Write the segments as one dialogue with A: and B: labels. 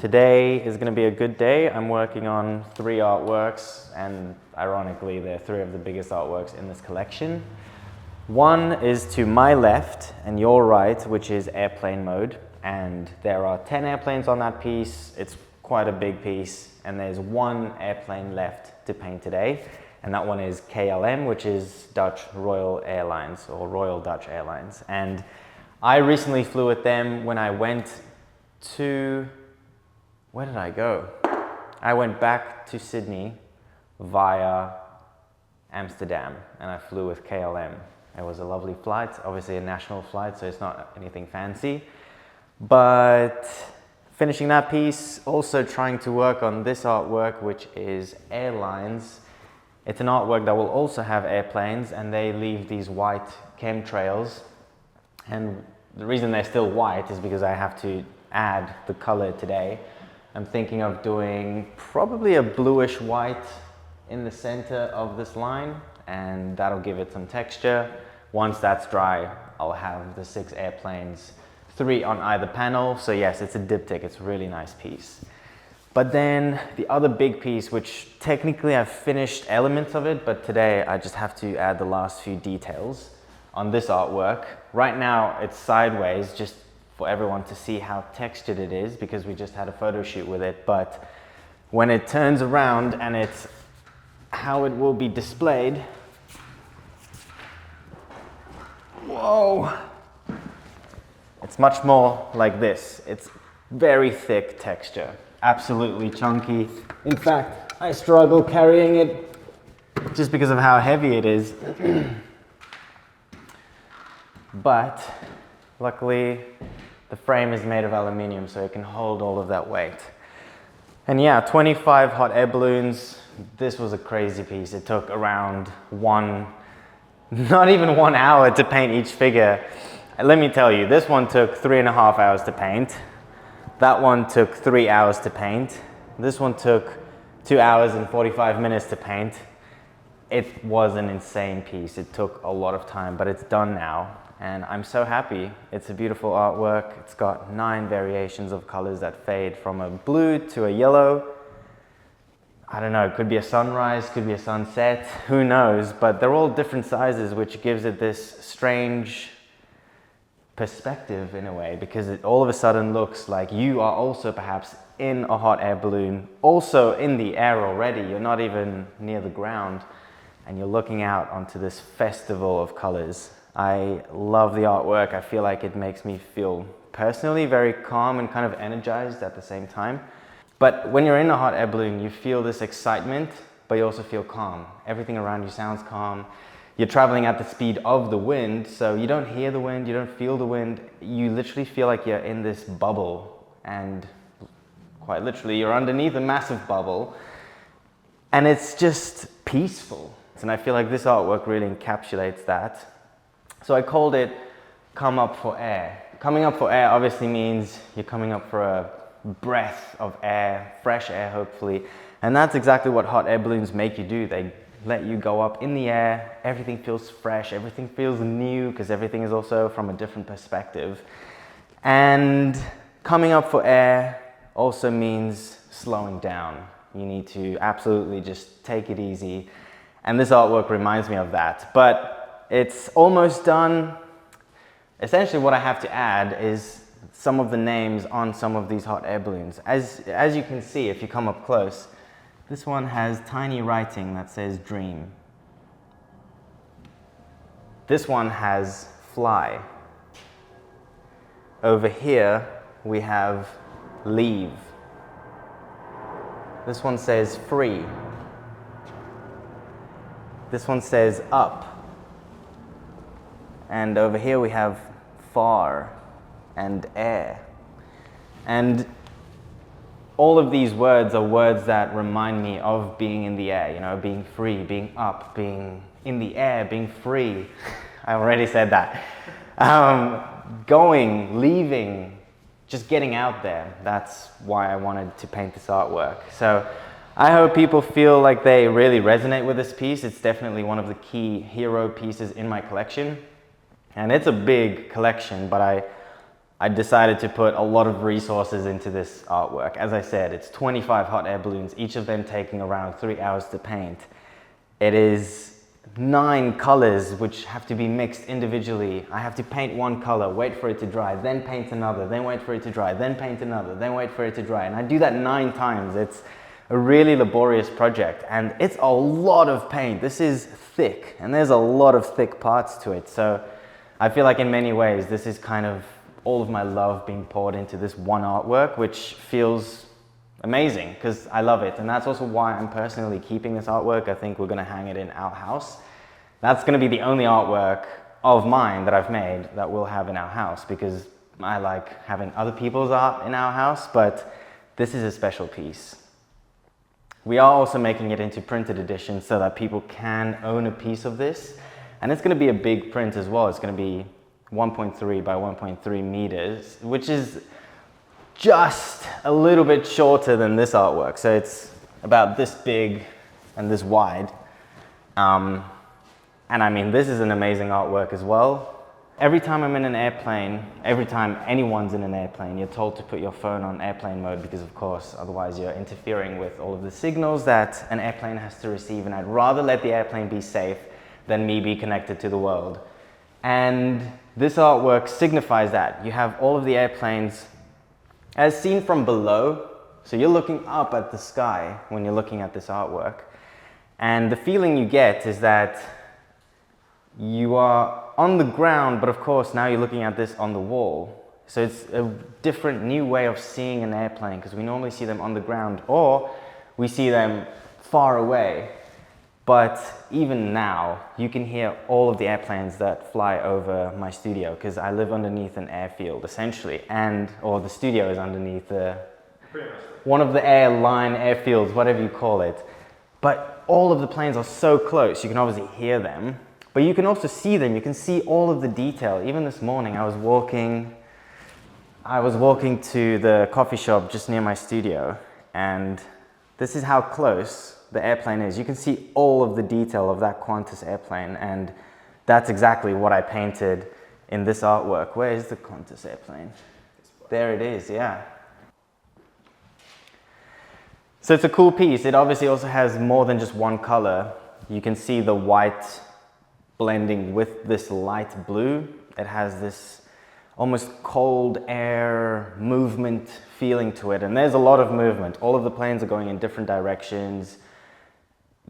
A: Today is going to be a good day. I'm working on 3 artworks, and ironically they're 3 of the biggest artworks in this collection. One is to my left and your right, which is airplane mode, and there are 10 airplanes on that piece. It's quite a big piece, and there's 1 airplane left to paint today, and that one is KLM, which is Dutch Royal Airlines, or Royal Dutch Airlines. And I recently flew with them when I went to, where did I go? I went back to Sydney via Amsterdam, and I flew with KLM. It was a lovely flight, obviously a national flight, so it's not anything fancy. But finishing that piece, also trying to work on this artwork, which is Airlines. It's an artwork that will also have airplanes, and they leave these white chemtrails. And the reason they're still white is because I have to add the color today. I'm thinking of doing probably a bluish white in the center of this line, and that'll give it some texture. Once that's dry, I'll have the 6 airplanes, 3 on either panel. So yes, it's a diptych, it's a really nice piece. But then the other big piece, which technically I've finished elements of it, but today I just have to add the last few details on this artwork. Right now it's sideways, just for everyone to see how textured it is, because we just had a photo shoot with it. But when it turns around and it's how it will be displayed, whoa, it's much more like this. It's very thick texture, absolutely chunky. In fact, I struggle carrying it just because of how heavy it is. But luckily, the frame is made of aluminium, so it can hold all of that weight. And yeah, 25 hot air balloons. This was a crazy piece. It took around not even 1 hour to paint each figure. Let me tell you, this one took 3.5 hours to paint. That one took 3 hours to paint. This one took 2 hours and 45 minutes to paint. It was an insane piece. It took a lot of time, but it's done now. And I'm so happy. It's a beautiful artwork. It's got 9 variations of colors that fade from a blue to a yellow. I don't know, it could be a sunrise, could be a sunset, who knows? But they're all different sizes, which gives it this strange perspective in a way, because it all of a sudden looks like you are also perhaps in a hot air balloon, also in the air already. You're not even near the ground, and you're looking out onto this festival of colors. I love the artwork. I feel like it makes me feel personally very calm and kind of energized at the same time. But when you're in a hot air balloon, you feel this excitement, but you also feel calm. Everything around you sounds calm. You're traveling at the speed of the wind, so you don't hear the wind, you don't feel the wind. You literally feel like you're in this bubble, and quite literally, you're underneath a massive bubble, and it's just peaceful. And I feel like this artwork really encapsulates that. So I called it Come Up for Air. Coming up for air obviously means you're coming up for a breath of air, fresh air hopefully. And that's exactly what hot air balloons make you do. They let you go up in the air, everything feels fresh, everything feels new, because everything is also from a different perspective. And coming up for air also means slowing down. You need to absolutely just take it easy. And this artwork reminds me of that. But it's almost done. Essentially what I have to add is some of the names on some of these hot air balloons. As you can see, if you come up close, this one has tiny writing that says dream. This one has fly. Over here we have leave. This one says free. This one says up. And over here we have far and air. And all of these words are words that remind me of being in the air, you know, being free, being up, being in the air, being free. I already said that. Going, leaving, just getting out there. That's why I wanted to paint this artwork. So I hope people feel like they really resonate with this piece. It's definitely one of the key hero pieces in my collection. And it's a big collection, but I I decided to put a lot of resources into this artwork. As I said, it's 25 hot air balloons, each of them taking around 3 hours to paint. It is 9 colors which have to be mixed individually. I have to paint one color, wait for it to dry, then paint another, then wait for it to dry, then paint another, then wait for it to dry. And I do that 9 times. It's a really laborious project, and it's a lot of paint. This is thick, and there's a lot of thick parts to it. So I feel like in many ways, this is kind of all of my love being poured into this one artwork, which feels amazing because I love it. And that's also why I'm personally keeping this artwork. I think we're gonna hang it in our house. That's gonna be the only artwork of mine that I've made that we'll have in our house, because I like having other people's art in our house, but this is a special piece. We are also making it into printed edition so that people can own a piece of this. And it's gonna be a big print as well. It's gonna be 1.3 by 1.3 meters, which is just a little bit shorter than this artwork. So it's about this big and this wide. And I mean, this is an amazing artwork as well. Every time I'm in an airplane, every time anyone's in an airplane, you're told to put your phone on airplane mode because, of course, otherwise you're interfering with all of the signals that an airplane has to receive. And I'd rather let the airplane be safe than me be connected to the world. And this artwork signifies that. You have all of the airplanes as seen from below. So you're looking up at the sky when you're looking at this artwork. And the feeling you get is that you are on the ground, but of course now you're looking at this on the wall. So it's a different new way of seeing an airplane, because we normally see them on the ground or we see them far away. But even now, you can hear all of the airplanes that fly over my studio, because I live underneath an airfield, essentially, or the studio is underneath one of the airline airfields, whatever you call it. But all of the planes are so close, you can obviously hear them, but you can also see them. You can see all of the detail. Even this morning, I was walking to the coffee shop just near my studio, and this is how close the airplane is. You can see all of the detail of that Qantas airplane, and that's exactly what I painted in this artwork. Where is the Qantas airplane? There it is, yeah. So it's a cool piece. It obviously also has more than just one color. You can see the white blending with this light blue. It has this almost cold air movement feeling to it, and there's a lot of movement. All of the planes are going in different directions.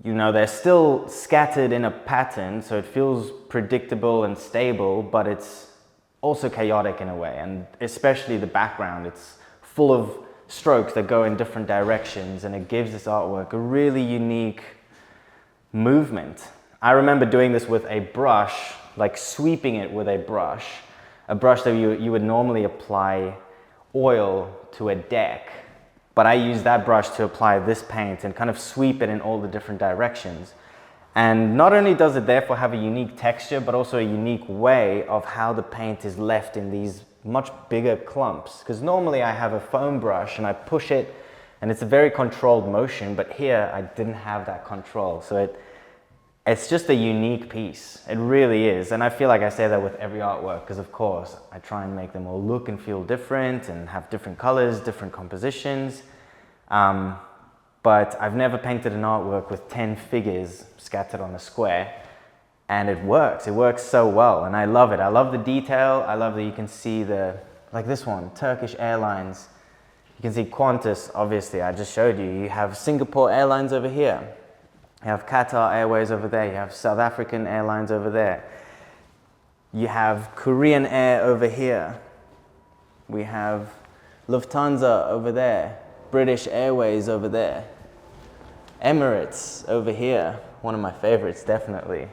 A: You know, they're still scattered in a pattern, so it feels predictable and stable, but it's also chaotic in a way. And especially the background, it's full of strokes that go in different directions, and it gives this artwork a really unique movement. I remember doing this with a brush, like sweeping it with a brush that you would normally apply oil to a deck. But I use that brush to apply this paint and kind of sweep it in all the different directions. And not only does it therefore have a unique texture, but also a unique way of how the paint is left in these much bigger clumps. Because normally I have a foam brush and I push it and it's a very controlled motion, but here I didn't have that control. So it's just a unique piece. It really is. And I feel like I say that with every artwork, because of course I try and make them all look and feel different and have different colors, different compositions. But I've never painted an artwork with 10 figures scattered on a square, and it works. It works so well, and I love it. I love the detail. I love that you can see like this one, Turkish Airlines. You can see Qantas, obviously, I just showed you. You have Singapore Airlines over here. You have Qatar Airways over there. You have South African Airlines over there. You have Korean Air over here. We have Lufthansa over there. British Airways over there. Emirates over here. One of my favorites, definitely.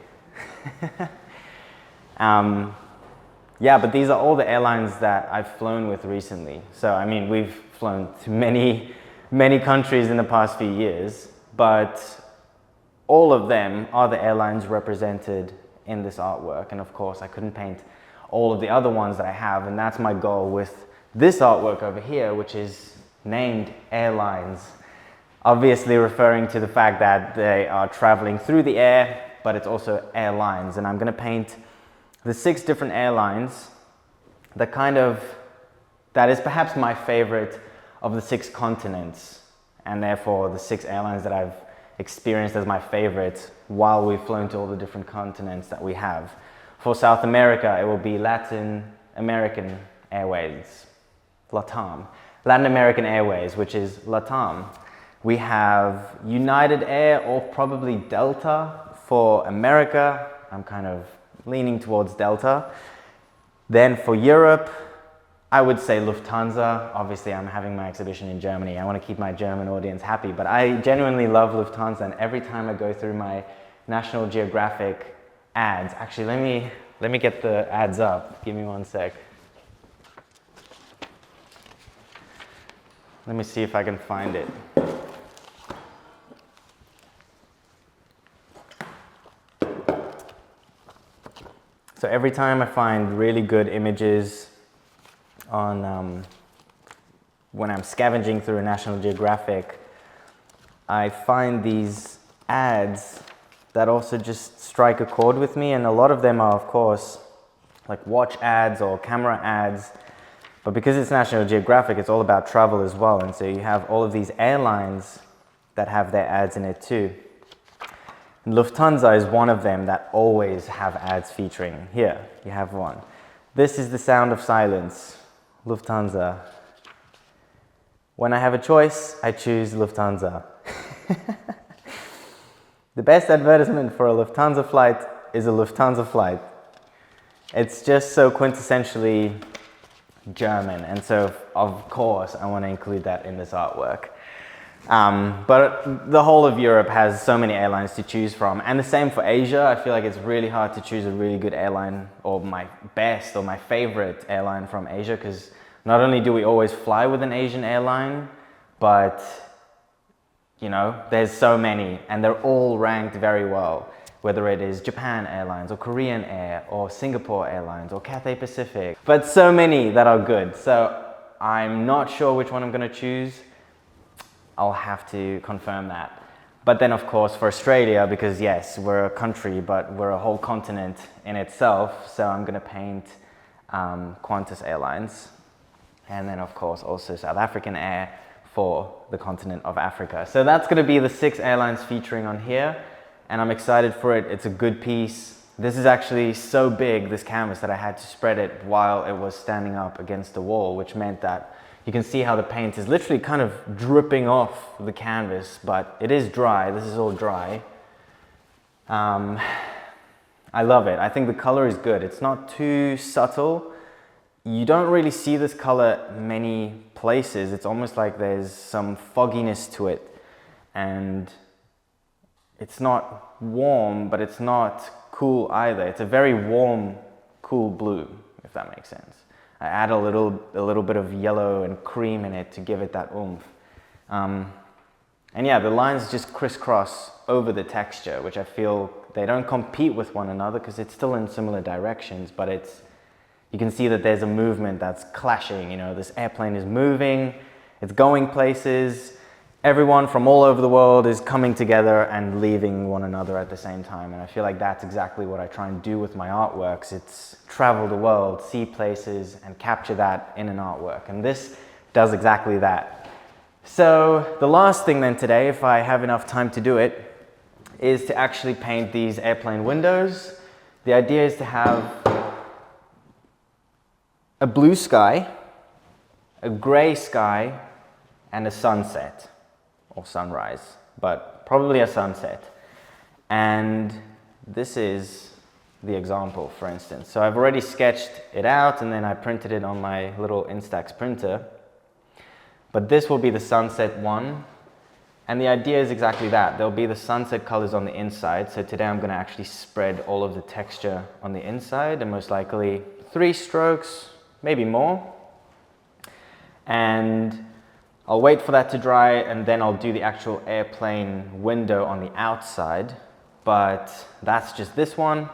A: Yeah, but these are all the airlines that I've flown with recently. So, I mean, we've flown to many, many countries in the past few years, but all of them are the airlines represented in this artwork. And of course, I couldn't paint all of the other ones that I have, and that's my goal with this artwork over here, which is named Airlines. Obviously referring to the fact that they are traveling through the air, but it's also airlines. And I'm going to paint the 6 different airlines that kind of that is perhaps my favorite of the 6 continents, and therefore the 6 airlines that I've experienced as my favorite while we've flown to all the different continents that we have. For South America, it will be Latin American Airways, LATAM. Latin American Airways, which is LATAM. We have United Air or probably Delta for America. I'm kind of leaning towards Delta. Then for Europe, I would say Lufthansa. Obviously, I'm having my exhibition in Germany. I want to keep my German audience happy, but I genuinely love Lufthansa, and every time I go through my National Geographic ads, actually, let me get the ads up. Give me one sec. Let me see if I can find it. So every time I find really good images on when I'm scavenging through a National Geographic, I find these ads that also just strike a chord with me, and a lot of them are, of course, like watch ads or camera ads, but because it's National Geographic, it's all about travel as well, and so you have all of these airlines that have their ads in it too. And Lufthansa is one of them that always have ads featuring. Here, you have one. This is the sound of silence, Lufthansa. When I have a choice, I choose Lufthansa. The best advertisement for a Lufthansa flight is a Lufthansa flight. It's just so quintessentially German, and so of course I want to include that in this artwork. But the whole of Europe has so many airlines to choose from, and the same for Asia. I feel like it's really hard to choose a really good airline, or my best or my favorite airline from Asia, because not only do we always fly with an Asian airline, but you know, there's so many, and they're all ranked very well, whether it is Japan Airlines or Korean Air or Singapore Airlines or Cathay Pacific, but so many that are good. So I'm not sure which one I'm going to choose. I'll have to confirm that. But then of course for Australia, because yes, we're a country, but we're a whole continent in itself, so I'm going to paint Qantas Airlines. And then of course also South African Air for the continent of Africa. So that's going to be the 6 airlines featuring on here, and I'm excited for it. It's a good piece. This is actually so big, this canvas, that I had to spread it while it was standing up against the wall, which meant that you can see how the paint is literally kind of dripping off the canvas, but it is dry. This is all dry. I love it. I think the color is good. It's not too subtle. You don't really see this color many places. It's almost like there's some fogginess to it, and it's not warm, but it's not cool either. It's a very warm, cool blue, if that makes sense. I add a little bit of yellow and cream in it to give it that oomph. And yeah, the lines just crisscross over the texture, which I feel they don't compete with one another because it's still in similar directions, but you can see that there's a movement that's clashing. You know, this airplane is moving, it's going places. Everyone from all over the world is coming together and leaving one another at the same time. And I feel like that's exactly what I try and do with my artworks. It's travel the world, see places, and capture that in an artwork. And this does exactly that. So the last thing then today, if I have enough time to do it, is to actually paint these airplane windows. The idea is to have a blue sky, a gray sky, and a sunset. Or sunrise, but probably a sunset. And this is the example, for instance. So I've already sketched it out, and then I printed it on my little Instax printer. But this will be the sunset one. And the idea is exactly that. There'll be the sunset colors on the inside. So today I'm going to actually spread all of the texture on the inside, and most likely 3 strokes, maybe more. And I'll wait for that to dry, and then I'll do the actual airplane window on the outside, but that's just this one.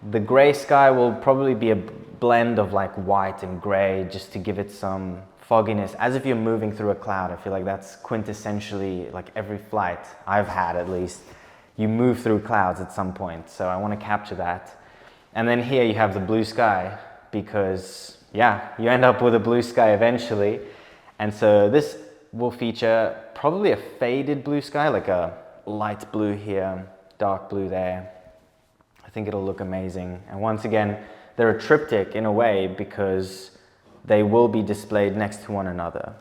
A: The gray sky will probably be a blend of like white and gray, just to give it some fogginess, as if you're moving through a cloud. I feel like that's quintessentially like every flight I've had, at least. You move through clouds at some point, so I want to capture that. And then here you have the blue sky, because yeah, you end up with a blue sky eventually. And so this will feature probably a faded blue sky, like a light blue here, dark blue there. I think it'll look amazing. And once again, they're a triptych in a way because they will be displayed next to one another.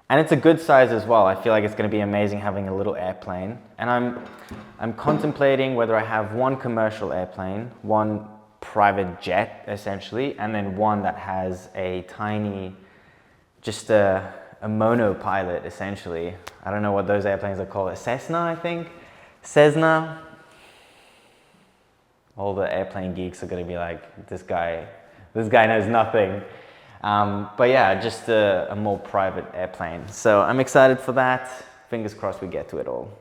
A: And it's a good size as well. I feel like it's going to be amazing having a little airplane. And I'm contemplating whether I have one commercial airplane, one private jet essentially, and then one that has a tiny, just a monopilot essentially. I don't know what those airplanes are called. A Cessna, I think? Cessna. All the airplane geeks are going to be like, this guy knows nothing. But yeah, just a more private airplane. So I'm excited for that. Fingers crossed we get to it all.